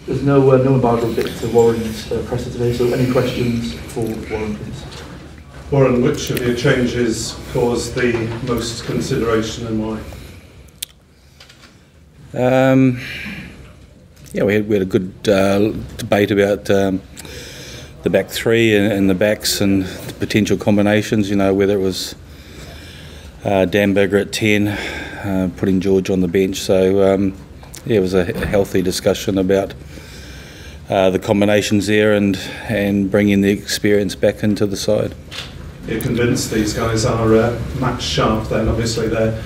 There's no embargo bit to Warren's presser today, so any questions for Warren, please? Warren, which of your changes caused the most consideration and why? Yeah, we had a good debate about the back three and the backs and the potential combinations, whether it was Dan Biggar at 10, putting George on the bench. So, it was a healthy discussion about the combinations there and bringing the experience back into the side. You're convinced these guys are match sharp then? Obviously they're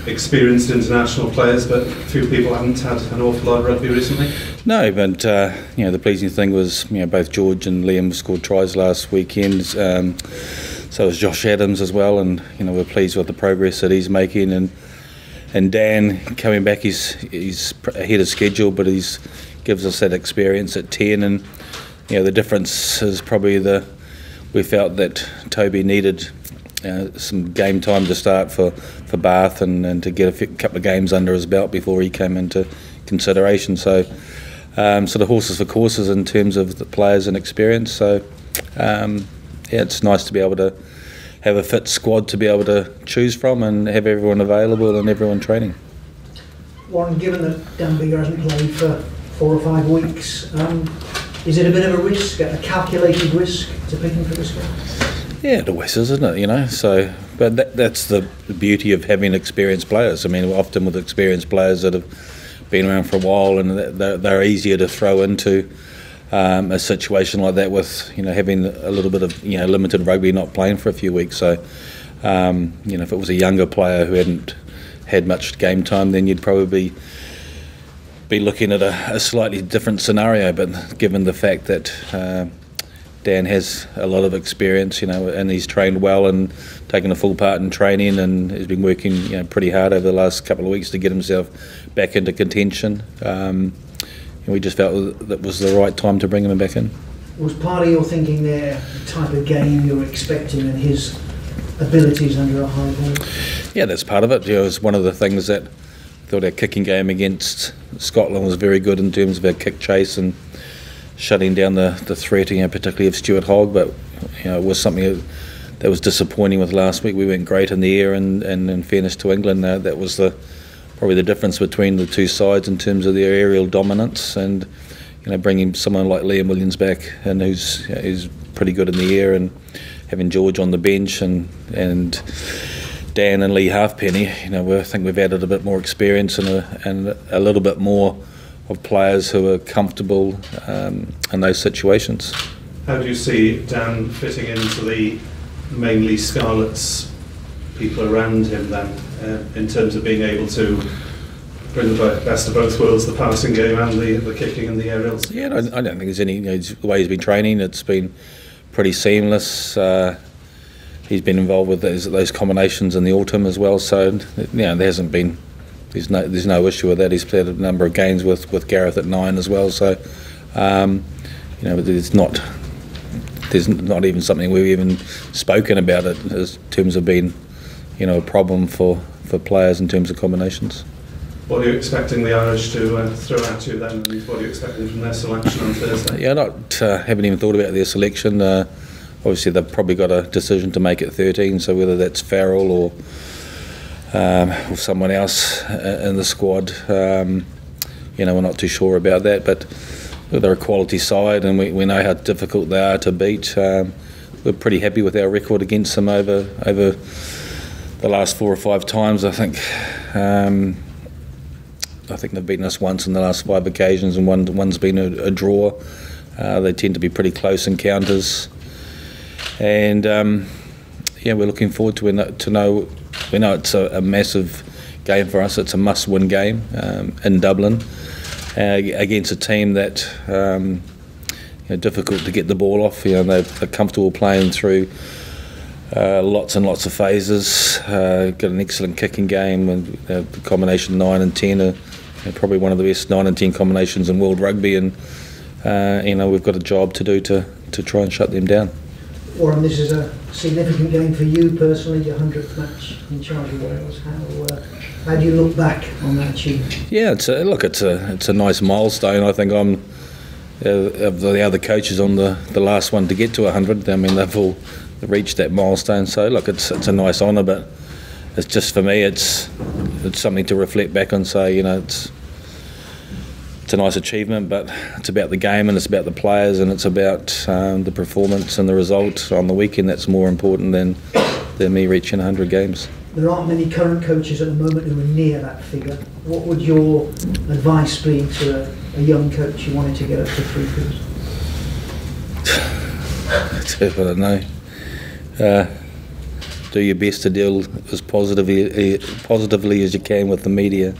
experienced international players, but few people haven't had an awful lot of rugby recently. No, but the pleasing thing was both George and Liam scored tries last weekend. So was Josh Adams as well, and we're pleased with the progress that he's making. And Dan coming back, he's ahead of schedule, but he's gives us that experience at 10. And the difference is probably we felt that Toby needed some game time to start for Bath and to get a couple of games under his belt before he came into consideration. So sort of horses for courses in terms of the players and experience. So it's nice to be able to have a fit squad to be able to choose from and have everyone available and everyone training. Warren, given that Dan Biggar hasn't played for 4 or 5 weeks, is it a bit of a risk, a calculated risk to pick him for the squad? Yeah, it always is, isn't it? So, but that's the beauty of having experienced players. I mean, often with experienced players that have been around for a while, and they're easier to throw into a situation like that with having a little bit of limited rugby, not playing for a few weeks. So, if it was a younger player who hadn't had much game time, then you'd probably be looking at a slightly different scenario. But given the fact that Dan has a lot of experience, and he's trained well and taken a full part in training, and has been working, pretty hard over the last couple of weeks to get himself back into contention. We just felt that was the right time to bring him back in. Was part of your thinking there the type of game you're expecting and his abilities under a high ball? Yeah, that's part of it. It was one of the things that I thought our kicking game against Scotland was very good in terms of our kick chase and shutting down the threat, particularly of Stuart Hogg, but it was something that was disappointing with last week. We went great in the air, and in fairness to England, that was probably the difference between the two sides in terms of their aerial dominance. And bringing someone like Liam Williams back, and who's pretty good in the air, and having George on the bench and Dan and Lee Halfpenny, I think we've added a bit more experience and a little bit more of players who are comfortable in those situations. How do you see Dan fitting into the mainly Scarlets people around him then, in terms of being able to bring the best of both worlds, the passing game and the kicking and the aerials? Yeah, I don't think there's any, the way he's been training, it's been pretty seamless. He's been involved with those combinations in the autumn as well, so there hasn't been. There's no issue with that. He's played a number of games with Gareth at 9 as well. So, there's not even something we've even spoken about it in terms of being, a problem for players in terms of combinations. What are you expecting the Irish to throw at you then? And what are you expecting from their selection on Thursday? Yeah, haven't even thought about their selection. Obviously, they've probably got a decision to make at 13. So whether that's Farrell or someone else in the squad, we're not too sure about that, but they're a quality side, and we know how difficult they are to beat. We're pretty happy with our record against them over the last 4 or 5 times. I think they've beaten us once in the last 5 occasions, and one's been a draw. They tend to be pretty close encounters, and we're looking forward to know. We know it's a massive game for us. It's a must-win game in Dublin against a team that difficult to get the ball off. They're comfortable playing through lots and lots of phases. Got an excellent kicking game, and the combination 9 and 10 are probably one of the best 9 and 10 combinations in world rugby. And we've got a job to do to try and shut them down. Warren, this is a significant game for you personally, your 100th match in charge of Wales. How do you look back on that achievement? Yeah, it's a nice milestone. I think I'm of the other coaches on the last one to get to 100. I mean, they've all reached that milestone. So look, it's a nice honour, but it's just for me, it's something to reflect back on. Say, it's a nice achievement, but it's about the game and it's about the players and it's about the performance and the result on the weekend. That's more important than me reaching 100 games. There aren't many current coaches at the moment who are near that figure. What would your advice be to a young coach who wanted to get up to 3 fields? I don't know. Do your best to deal as positively as you can with the media.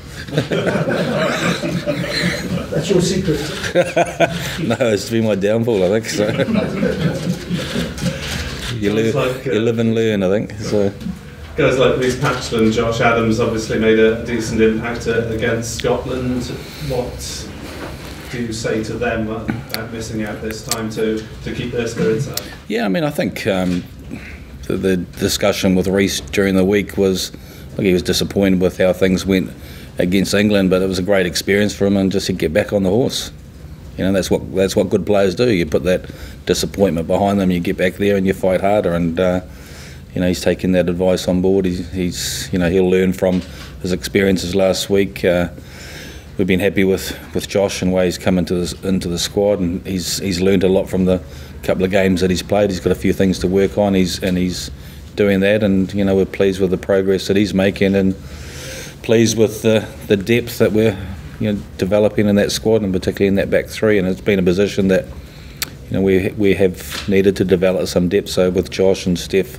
That's your secret. No, it's been my downfall, I think. So you live and learn, I think. So. Guys like Rhys Patchell and Josh Adams obviously made a decent impact against Scotland. What do you say to them about missing out this time to keep their spirits up? Yeah, I mean, I think the discussion with Rhys during the week was, he was disappointed with how things went against England, but it was a great experience for him and just to get back on the horse. That's what good players do. You put that disappointment behind them, you get back there and you fight harder. And he's taken that advice on board. He'll learn from his experiences last week. We've been happy with Josh and the way he's come into the squad, and he's learned a lot from the couple of games that he's played. He's got a few things to work on. He's doing that, and we're pleased with the progress that he's making, and pleased with the depth that we're developing in that squad, and particularly in that back three. And it's been a position that we have needed to develop some depth. So with Josh and Steph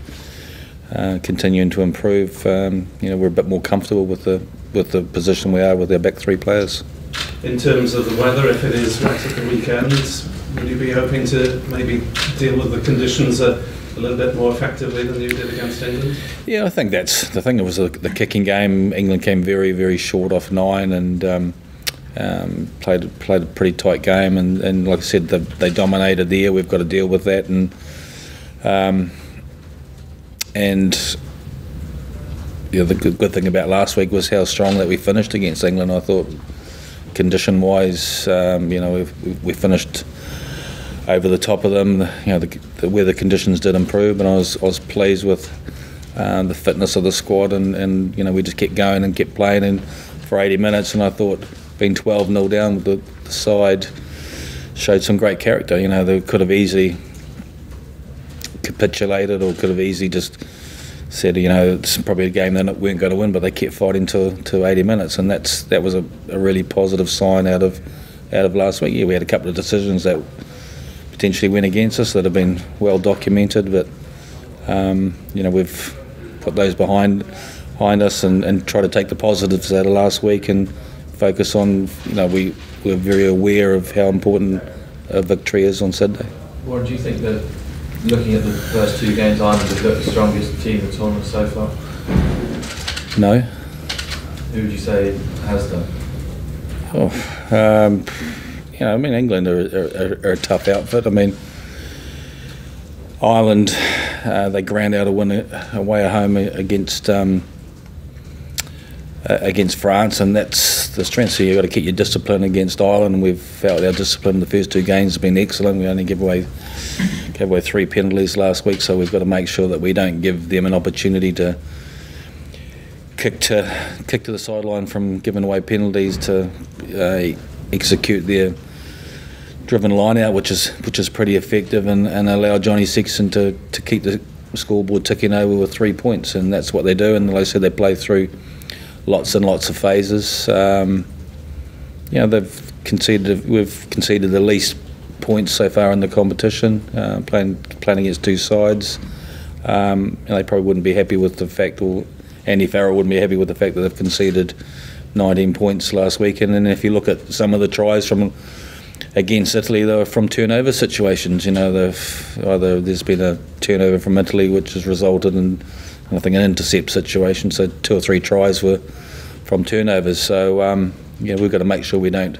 continuing to improve, we're a bit more comfortable with the position we are with our back three players. In terms of the weather, if it is wet at the weekend, would you be hoping to maybe deal with the conditions a little bit more effectively than you did against England? Yeah, I think that's the thing. It was the kicking game. England came very, very short off 9 and played a pretty tight game. And like I said, they dominated there. We've got to deal with that. The good thing about last week was how strong that we finished against England. I thought, condition-wise, we finished over the top of them. The weather conditions did improve, and I was pleased with the fitness of the squad, and we just kept going and kept playing for 80 minutes. And I thought, being 12-0 down, the side showed some great character. They could have easily capitulated, or could have easily just said, it's probably a game they weren't going to win, but they kept fighting to 80 minutes, and that was a really positive sign out of last week. Yeah, we had a couple of decisions that potentially went against us that have been well documented, but we've put those behind us and try to take the positives out of last week and focus on, we're very aware of how important a victory is on Saturday. What do you think that, looking at the first 2 games, Ireland have looked the strongest team in the tournament so far? No. Who would you say has done? England are a tough outfit. Ireland, they ground out a win away at home against France, and that's the strength. So you've got to keep your discipline against Ireland. We've felt our discipline in the first 2 games has been excellent. We only gave away 3 penalties last week, so we've got to make sure that we don't give them an opportunity to kick to the sideline from giving away penalties, to execute their driven line out, which is pretty effective, and allow Johnny Sexton to keep the scoreboard ticking over with 3 points, and that's what they do. And like I said, they play through lots and lots of phases. We've conceded the least points so far in the competition, playing against 2 sides. They probably wouldn't be happy with the fact, or Andy Farrell wouldn't be happy with the fact that they've conceded 19 points last weekend. And if you look at some of the tries from against Italy, they were from turnover situations. There's been a turnover from Italy which has resulted in, I think, an intercept situation. So 2 or 3 tries were from turnovers. So we've got to make sure we don't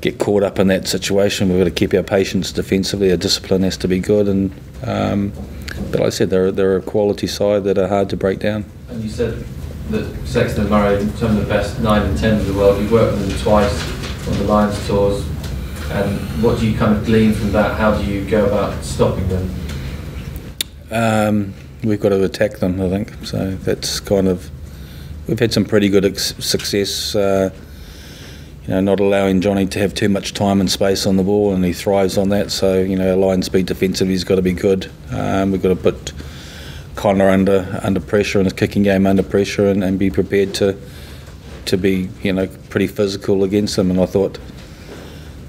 get caught up in that situation. We've got to keep our patience defensively. Our discipline has to be good, and but like I said, they're a quality side that are hard to break down. And you said that Sexton and Murray, some of the best 9 and 10 in the world, you've worked with them twice on the Lions tours, and what do you kind of glean from that? How do you go about stopping them? We've got to attack them, I think. So that's kind of, we've had some pretty good success. Not allowing Johnny to have too much time and space on the ball, and he thrives on that. So our line speed defensively has got to be good. We've got to put Connor under pressure and his kicking game under pressure, and be prepared to be pretty physical against them. And I thought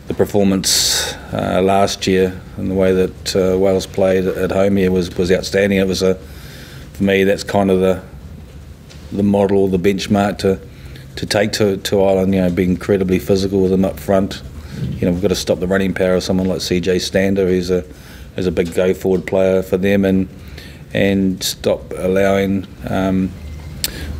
the performance last year and the way that Wales played at home here was outstanding. It was for me, that's kind of the model, the benchmark to take to Ireland. Be incredibly physical with them up front. We've got to stop the running power of someone like CJ Stander, who's a big go forward player for them, and stop allowing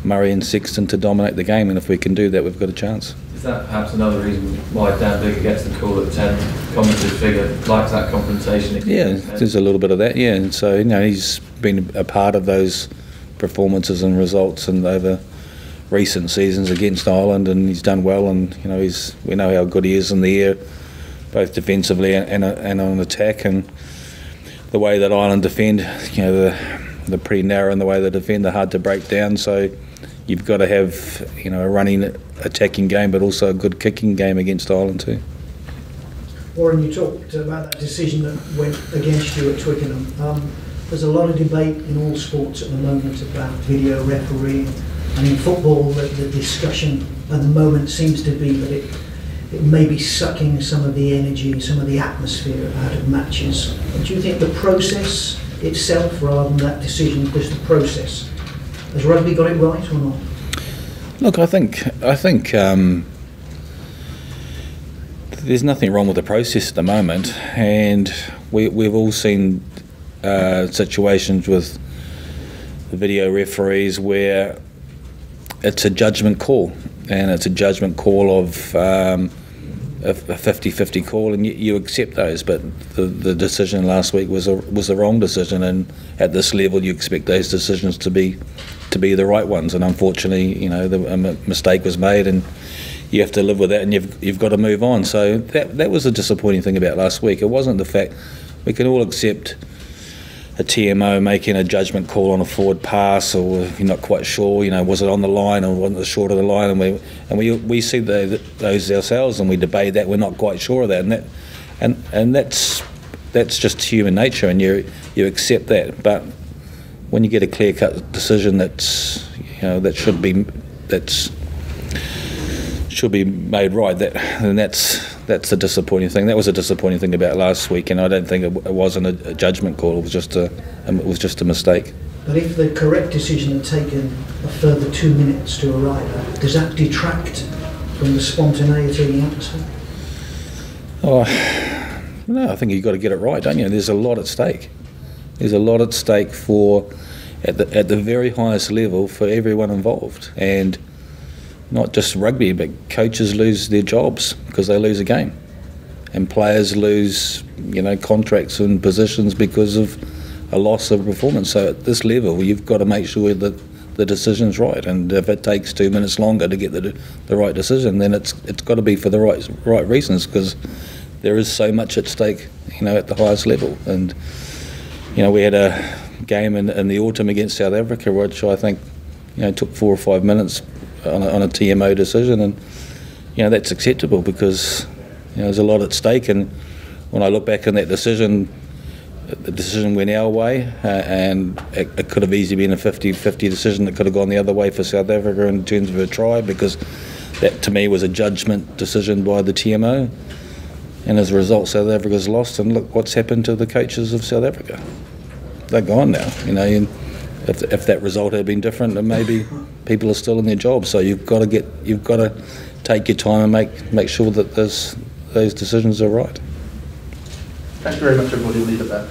Murray and Sexton to dominate the game. And if we can do that, we've got a chance. Is that perhaps another reason why Dan Biggar gets the call at 10? Commentative figure likes that confrontation. Yeah, there's a little bit of that. Yeah, and so he's been a part of those performances and results and over recent seasons against Ireland, and he's done well. And we know how good he is in the air, both defensively and on attack. And the way that Ireland defend, they're pretty narrow in the way they defend. They're hard to break down. So you've got to have a running, attacking game, but also a good kicking game against Ireland too. Warren, you talked about that decision that went against you at Twickenham. There's a lot of debate in all sports at the moment about video refereeing, and in football the discussion at the moment seems to be that it may be sucking some of the energy, some of the atmosphere out of matches. Do you think the process itself, rather than that decision, just the process, has rugby got it right or not? Look, I think there's nothing wrong with the process at the moment, and we've all seen situations with the video referees where it's a judgment call, and it's a judgment call of a 50-50 call, and you accept those. But the decision last week was the wrong decision, and at this level you expect those decisions to be the right ones. And unfortunately, a mistake was made, and you have to live with that, and you've got to move on. So that was the disappointing thing about last week. It wasn't the fact. We can all accept a TMO making a judgment call on a forward pass, or if you're not quite sure, was it on the line or wasn't it short of the line, and we see those ourselves, and we debate that. We're not quite sure of that, and that's just human nature, and you accept that. But when you get a clear-cut decision that should be made right, then that's a disappointing thing. That was a disappointing thing about last week, and I don't think it wasn't a judgment call. It was just a mistake. But if the correct decision had taken a further 2 minutes to arrive at, does that detract from the spontaneity of the atmosphere? Oh, no, I think you've got to get it right, don't you? There's a lot at stake. There's a lot at stake at the very highest level for everyone involved, and not just rugby, but coaches lose their jobs because they lose a game, and players lose, contracts and positions because of a loss of performance. So at this level, you've got to make sure that the decision's right, and if it takes 2 minutes longer to get the right decision, then it's got to be for the right reasons, because there is so much at stake, at the highest level. And we had a game in the autumn against South Africa, which I think took 4 or 5 minutes on a TMO decision, and that's acceptable because there's a lot at stake. And when I look back on that decision, the decision went our way, and it could have easily been a 50-50 decision that could have gone the other way for South Africa in terms of a try, because that to me was a judgment decision by the TMO, and as a result South Africa's lost. And look what's happened to the coaches of South Africa. They're gone now, and if that result had been different, then maybe people are still in their jobs. So you've got to take your time and make sure that those decisions are right. Thanks very much, everybody. We'll leave it there.